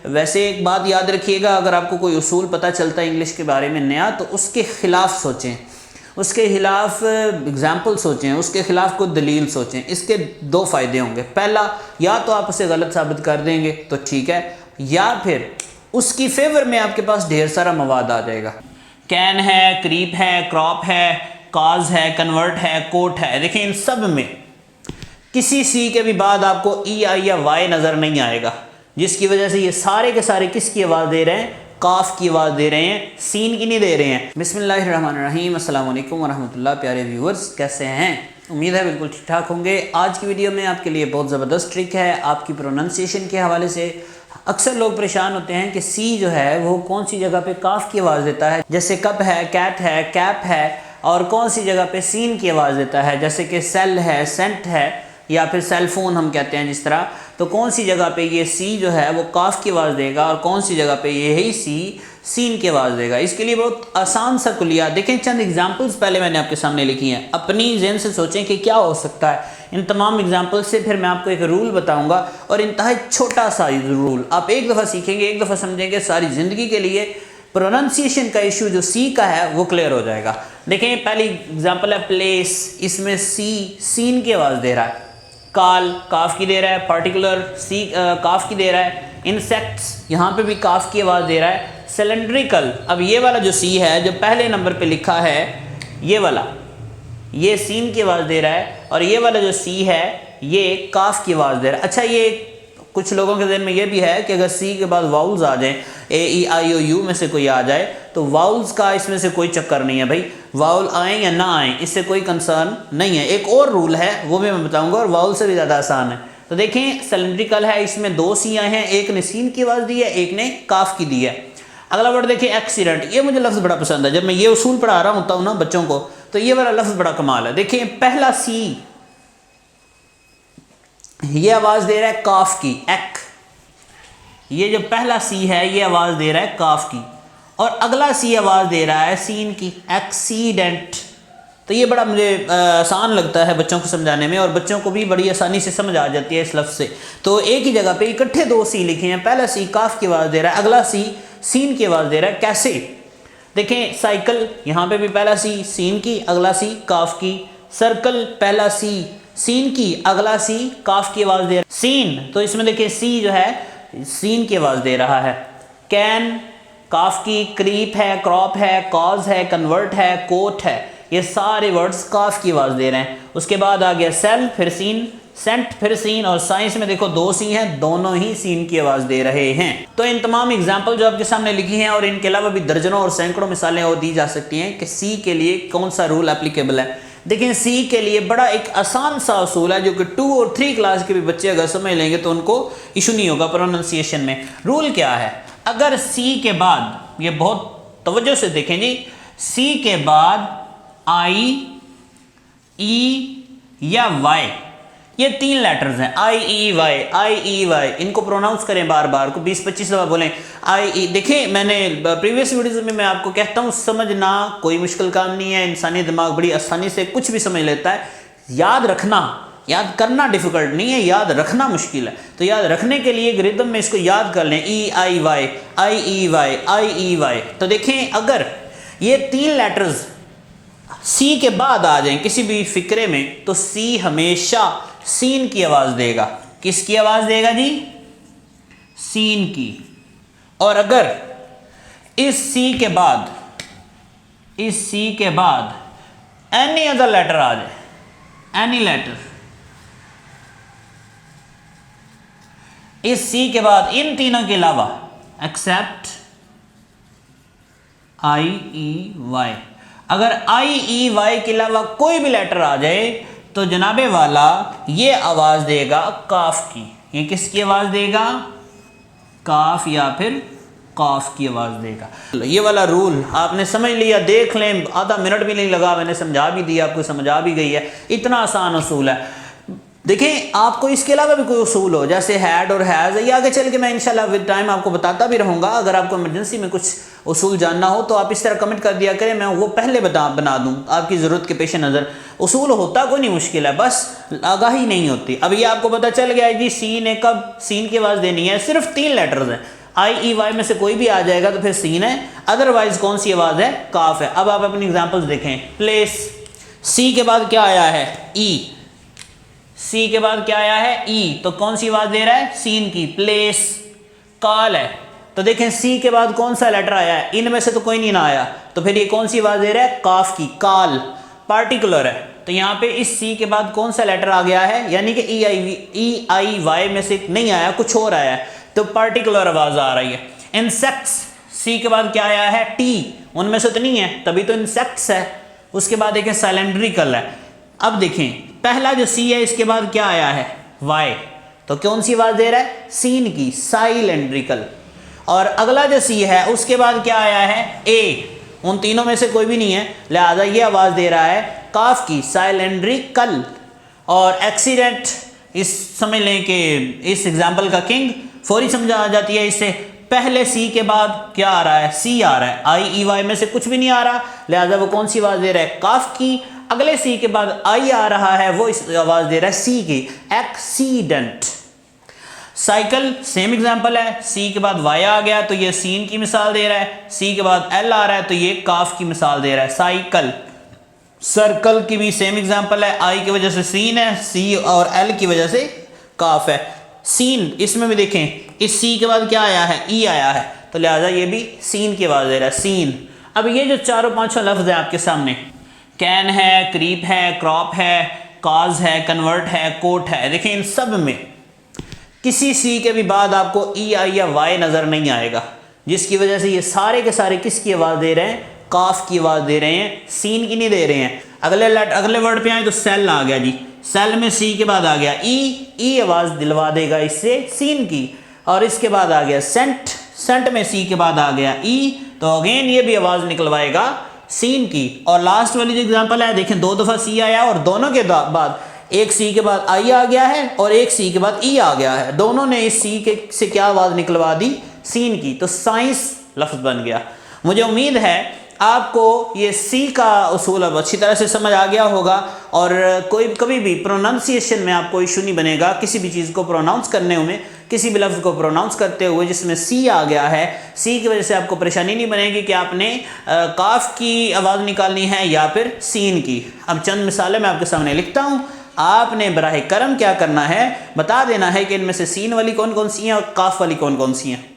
वैसे एक बात याद रखिएगा, अगर आपको कोई उसूल पता चलता है इंग्लिश के बारे में नया, तो उसके ख़िलाफ़ सोचें, उसके ख़िलाफ़ एग्ज़ाम्पल सोचें, उसके ख़िलाफ़ कोई दलील सोचें। इसके दो फ़ायदे होंगे। पहला, या तो आप उसे गलत साबित कर देंगे तो ठीक है, या फिर उसकी फेवर में आपके पास ढेर सारा मवाद आ जाएगा। कैन है, क्रीप है, क्रॉप है, काज है, कन्वर्ट है, कोट है। देखिए इन सब में किसी सी के भी बाद आपको ई आई या वाई नज़र नहीं आएगा, जिसकी वजह से ये सारे के सारे किसकी आवाज़ दे रहे हैं? काफ की आवाज़ दे रहे हैं, सीन की नहीं दे रहे हैं। बिस्मिल्लाहिर्रहमानिर्रहीम, अस्सलाम वालेकुम वरहमतुल्लाह। प्यारे व्यूअर्स, कैसे हैं? उम्मीद है बिल्कुल ठीक ठाक होंगे। आज की वीडियो में आपके लिए बहुत ज़बरदस्त ट्रिक है आपकी प्रोनाउंसिएशन के हवाले से। अक्सर लोग परेशान होते हैं कि सी जो है वो कौन सी जगह पे काफ की आवाज़ देता है, जैसे कप है, कैट है, कैप है, और कौन सी जगह पे सीन की आवाज़ देता है, जैसे कि सेल है, सेंट है, या फिर सेलफोन हम कहते हैं जिस तरह। तो कौन सी जगह पे ये सी जो है वो काफ की आवाज़ देगा और कौन सी जगह पे यही सी सीन की आवाज़ देगा। इसके लिए बहुत आसान सा कुलिया देखें, चंद एग्जांपल्स पहले मैंने आपके सामने लिखी हैं। अपनी ज़हन से सोचें कि क्या हो सकता है। इन तमाम एग्जांपल्स से फिर मैं आपको एक रूल बताऊंगा, और इंतहाई छोटा सा रूल, आप एक दफ़ा सीखेंगे, एक दफ़ा समझेंगे, सारी ज़िंदगी के लिए प्रोनाउंसिएशन का इशू जो सी का है वो क्लियर हो जाएगा। देखें पहली एग्जाम्पल है प्लेस, इसमें सी सीन की आवाज़ दे रहा है। काल काफ की दे रहा है, पार्टिकुलर सी काफ की दे रहा है। इंसेक्ट्स यहाँ पे भी काफ की आवाज़ दे रहा है। सिलेंड्रिकल, अब ये वाला जो सी है जो पहले नंबर पे लिखा है, ये वाला, ये सीन की आवाज़ दे रहा है, और ये वाला जो सी है ये काफ की आवाज़ दे रहा है। अच्छा, ये कुछ लोगों के ज़हन में ये भी है कि अगर सी के बाद वाउल्स आ जाएं, ए ई आई ओ यू में से कोई आ जाए, तो वाउल्स का इसमें से कोई चक्कर नहीं है भाई। वाउल आएँ या ना आएँ इससे कोई कंसर्न नहीं है। एक और रूल है वो भी मैं बताऊंगा, और वाउल से भी ज़्यादा आसान है। तो देखें सिलेंड्रिकल है, इसमें दो सी आए हैं, एक ने सीन की आवाज़ दी है, एक ने काफ की दी है। अगला वर्ड देखिए एक्सीडेंट, ये मुझे लफ्ज़ बड़ा पसंद है। जब मैं ये उसूल पढ़ा रहा होता हूँ ना बच्चों को, तो ये वाला लफ्ज़ बड़ा कमाल है। देखिए पहला सी ये आवाज़ दे रहा है काफ की, एक्। ये जो पहला सी है ये आवाज़ दे रहा है काफ की, और अगला सी आवाज़ दे रहा है सीन की, एक्सीडेंट। तो ये बड़ा मुझे आसान लगता है बच्चों को समझाने में, और बच्चों को भी बड़ी आसानी से समझ आ जाती है इस लफ्ज़ से। तो एक ही जगह पे इकट्ठे दो सी लिखे हैं, पहला सी काफ की आवाज़ दे रहा है, अगला सी सीन की आवाज़ दे रहा है। कैसे? देखें साइकिल, यहाँ पे भी पहला सी सीन की, अगला सी काफ की। सर्कल, पहला सी सीन की, अगला सी काफ की आवाज़ दे रहा है। सीन, तो इसमें देखिए सी जो है सीन की आवाज़ दे रहा है। कैन काफ की, क्रीप है, क्रॉप है, कॉज है, कन्वर्ट है, कोट है, ये सारे वर्ड्स काफ की आवाज़ दे रहे हैं। उसके बाद आ गया सेल, फिर सीन, सेंट, फिर सीन, और साइंस में देखो दो सी हैं, दोनों ही सीन की आवाज़ दे रहे हैं। तो इन तमाम एग्जाम्पल जो आपके सामने लिखी हैं, और इनके अलावा भी दर्जनों और सैकड़ों मिसालें और दी जा सकती हैं कि सी के लिए कौन सा रूल एप्लीकेबल है। देखिए सी के लिए बड़ा एक आसान सा असूल है, जो कि 2 और 3 क्लास के भी बच्चे अगर समझ लेंगे तो उनको इशू नहीं होगा प्रोनाउंसिएशन में। रूल क्या है? अगर सी के बाद, ये बहुत तवज्जो से देखें जी, सी के बाद आई, ई या वाई, ये 3 लेटर्स हैं, आई ई वाई, आई ई वाई। इनको प्रोनाउंस करें बार बार को 20-25 दफ़ा बोलें, आई ई। देखिए मैंने प्रीवियस वीडियोज़ में मैं आपको कहता हूँ समझना कोई मुश्किल काम नहीं है, इंसानी दिमाग बड़ी आसानी से कुछ भी समझ लेता है। याद रखना, याद करना डिफ़िकल्ट नहीं है, याद रखना मुश्किल है। तो याद रखने के लिए एक रिदम में इसको याद कर लें, ई आई वाई, आई ई वाई, आई ई वाई। तो देखें अगर ये 3 लेटर्स सी के बाद आ जाएं किसी भी फिक्रे में, तो सी हमेशा सीन की आवाज़ देगा। किसकी आवाज़ देगा जी? सीन की। और अगर इस सी के बाद, इस सी के बाद एनी अदर लेटर आ जाए, एनी लेटर, इस सी के बाद इन तीनों के अलावा, एक्सेप्ट आई ई वाई, अगर आई ई वाई के अलावा कोई भी लेटर आ जाए, तो जनाबे वाला ये आवाज़ देगा काफ की। ये किसकी आवाज़ देगा? काफ या फिर काफ की आवाज़ देगा। ये वाला रूल आपने समझ लिया, देख लें, आधा मिनट भी नहीं लगा, मैंने समझा भी दिया, आपको समझ आ भी गई है। इतना आसान उसूल है। देखें आपको इसके अलावा भी कोई उसूल हो, जैसे हैड और हैज़, ये आगे चल के मैं इंशाल्लाह विद टाइम आपको बताता भी रहूँगा। अगर आपको इमरजेंसी में कुछ उसूल जानना हो तो आप इस तरह कमेंट कर दिया करें, मैं वो पहले बना दूँ आपकी ज़रूरत के पेश नज़र। उसूल होता कोई नहीं मुश्किल है, बस आगाही नहीं होती। अब ये आपको पता चल गया है जी सी ने कब सीन की आवाज़ देनी है। सिर्फ 3 लेटर्स हैं, आई ई वाई में से कोई भी आ जाएगा तो फिर सीन है, अदरवाइज कौन सी आवाज़ है, काफ है। अब आप अपनी एग्जांपल्स देखें। प्लेस, सी के बाद क्या आया है, ई, सी के बाद क्या आया है, ई, तो कौन सी आवाज़ दे रहा है, सीन की। प्लेस, कॉल है, तो देखें सी के बाद कौन सा लेटर आया है, इनमें से तो कोई नहीं ना आया, तो फिर ये कौन सी आवाज़ दे रहा है, काफ की। कॉल पार्टिकुलर है, तो यहाँ पे इस सी के बाद कौन सा लेटर आ गया है, यानी कि ई आई वाई में से नहीं आया, कुछ और आया है, तो पार्टिकुलर आवाज़ आ रही है। इंसेक्ट्स, सी के बाद क्या आया है, टी, उनमें से तो नहीं है, तभी तो इंसेक्ट्स है। उसके बाद देखें साइलेंड्रिकल है। अब देखें पहला जो सी है इसके बाद क्या आया है, वाई, तो कौन सी आवाज़ दे रहा है, सीन की, साइलेंड्रिकल। और अगला जो सी है उसके बाद क्या आया है, ए, उन तीनों में से कोई भी नहीं है, लिहाजा ये आवाज़ दे रहा है काफ की, साइलेंड्रिकल। और एक्सीडेंट, इस समझ लें कि इस एग्जाम्पल का किंग फौरी समझ आ जाती है इससे। पहले सी के बाद क्या आ रहा है, सी आ रहा है, आई ई वाई में से कुछ भी नहीं आ रहा, लिहाजा वो कौन सी आवाज़ दे रहा है, काफ की। अगले सी के बाद आई आ रहा है, वो इस आवाज़ दे रहा है सी की, एक्सीडेंट। साइकिल सेम एग्जांपल है, सी के बाद वाई आ गया तो ये सीन की मिसाल दे रहा है, सी के बाद एल आ रहा है तो ये काफ की मिसाल दे रहा है, साइकिल। सर्कल की भी सेम एग्जांपल है, आई की वजह से सीन है, सी और एल की वजह से काफ है। सीन, इसमें भी देखें इस सी के बाद क्या आया है, ई आया है, तो लिहाजा ये भी सीन की आवाज़ दे रहा है, सीन। अब ये जो चारों पांचों लफ्ज़ हैं आपके सामने, कैन है, क्रीप है, क्रॉप है, काज है, कन्वर्ट है, कोट है, देखें इन सब में किसी सी के भी बाद आपको ई आई या वाई नज़र नहीं आएगा, जिसकी वजह से ये सारे के सारे किसकी आवाज़ दे रहे हैं, काफ की आवाज़ दे रहे हैं, सीन की नहीं दे रहे हैं। अगले वर्ड पे आए तो सेल आ गया जी, सेल में सी के बाद आ गया ई आवाज़ दिलवा देगा इससे सीन की। और इसके बाद आ गया सेंट, सेंट में सी के बाद आ गया ई, तो अगेन ये भी आवाज़ निकलवाएगा सीन की। और लास्ट वाली जो एग्जांपल है देखें, 2 दफ़ा सी आया और दोनों के बाद एक सी के बाद आई आ गया है और एक सी के बाद ई आ गया है, दोनों ने इस सी के से क्या आवाज़ निकलवा दी, सीन की, तो साइंस लफ्ज़ बन गया। मुझे उम्मीद है आपको ये सी का उसूल अब अच्छी तरह से समझ आ गया होगा और कभी भी प्रोनाउंसिएशन में आपको इशू नहीं बनेगा, किसी भी चीज़ को प्रोनाउंस करने में, किसी भी लफ्ज़ को प्रोनाउंस करते हुए जिसमें सी आ गया है, सी की वजह से आपको परेशानी नहीं बनेगी कि आपने काफ की आवाज़ निकालनी है या फिर सीन की। अब चंद मिसालें मैं आपके सामने लिखता हूँ, आपने बराह करम क्या करना है, बता देना है कि इनमें से सीन वाली कौन कौन सी हैं और काफ वाली कौन कौन सी हैं।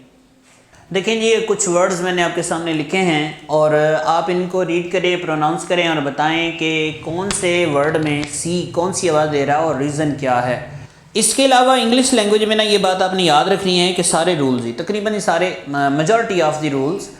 देखें ये कुछ वर्ड्स मैंने आपके सामने लिखे हैं और आप इनको रीड करें, प्रोनाउंस करें और बताएं कि कौन से वर्ड में सी कौन सी आवाज़ दे रहा है और रीज़न क्या है। इसके अलावा इंग्लिश लैंग्वेज में ना ये बात आपने याद रखनी है कि सारे रूल्स ही तकरीबन सारे मेजॉरिटी ऑफ द रूल्स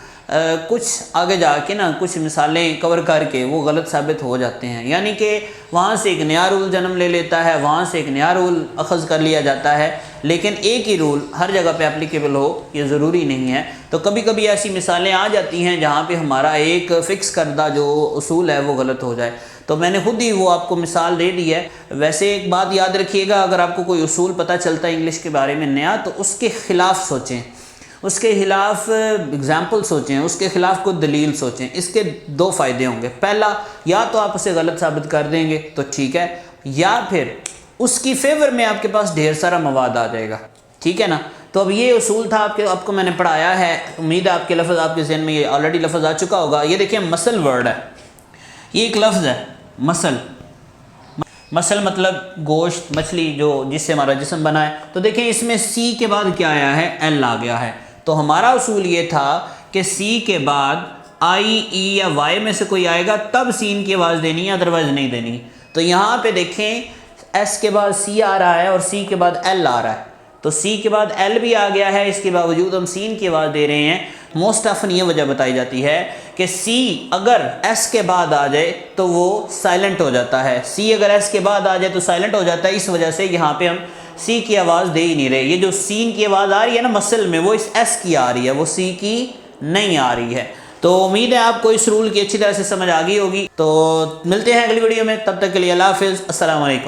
कुछ आगे जाके ना कुछ मिसालें कवर करके वो गलत साबित हो जाते हैं, यानी कि वहाँ से एक नया रूल जन्म ले लेता है, वहाँ से एक नया रूल अखज़ कर लिया जाता है, लेकिन एक ही रूल हर जगह पे एप्लीकेबल हो ये ज़रूरी नहीं है। तो कभी कभी ऐसी मिसालें आ जाती हैं जहाँ पे हमारा एक फ़िक्स करदा जो उसूल है वो गलत हो जाए, तो मैंने खुद ही वो आपको मिसाल दे दी है। वैसे एक बात याद रखिएगा, अगर आपको कोई उसूल पता चलता है इंग्लिश के बारे में नया, तो उसके ख़िलाफ़ सोचें, उसके खिलाफ एग्जाम्पल सोचें, उसके खिलाफ कोई दलील सोचें। इसके 2 फ़ायदे होंगे, पहला या तो आप उसे गलत साबित कर देंगे तो ठीक है, या फिर उसकी फेवर में आपके पास ढेर सारा मवाद आ जाएगा, ठीक है ना। तो अब ये उसूल था आपको मैंने पढ़ाया है, उम्मीद है आपके लफ्ज़ आपके जहन में ये ऑलरेडी लफ्ज़ आ चुका होगा। ये देखिए मसल वर्ड है, ये एक लफ्ज़ है मसल, मसल मतलब गोश्त, मछली जो जिससे हमारा जिस्म बना है। तो देखें इसमें सी के बाद क्या आया है, एल आ गया है। तो हमारा उसूल ये था कि सी के बाद आई ई या वाई में से कोई आएगा तब सीन की आवाज़ देनी है, अदरवाइज़ नहीं देनी। तो यहाँ पे देखें एस के बाद सी आ रहा है और सी के बाद एल आ रहा है, तो सी के बाद एल भी आ गया है, इसके बावजूद हम सीन की आवाज़ दे रहे हैं। मोस्ट ऑफन ये वजह बताई जाती है कि सी अगर एस के बाद आ जाए तो वो साइलेंट हो जाता है, सी अगर एस के बाद आ जाए तो साइलेंट हो जाता है। इस वजह से यहाँ पे हम सी की आवाज़ दे ही नहीं रहे। ये जो सीन की आवाज़ आ रही है ना मसल में, वो इस एस की आ रही है, वो सी की नहीं आ रही है। तो उम्मीद है आपको इस रूल की अच्छी तरह से समझ आ गई होगी। तो मिलते हैं अगली वीडियो में, तब तक के लिए अल्लाह हाफ़िज़, अस्सलाम वालेकुम।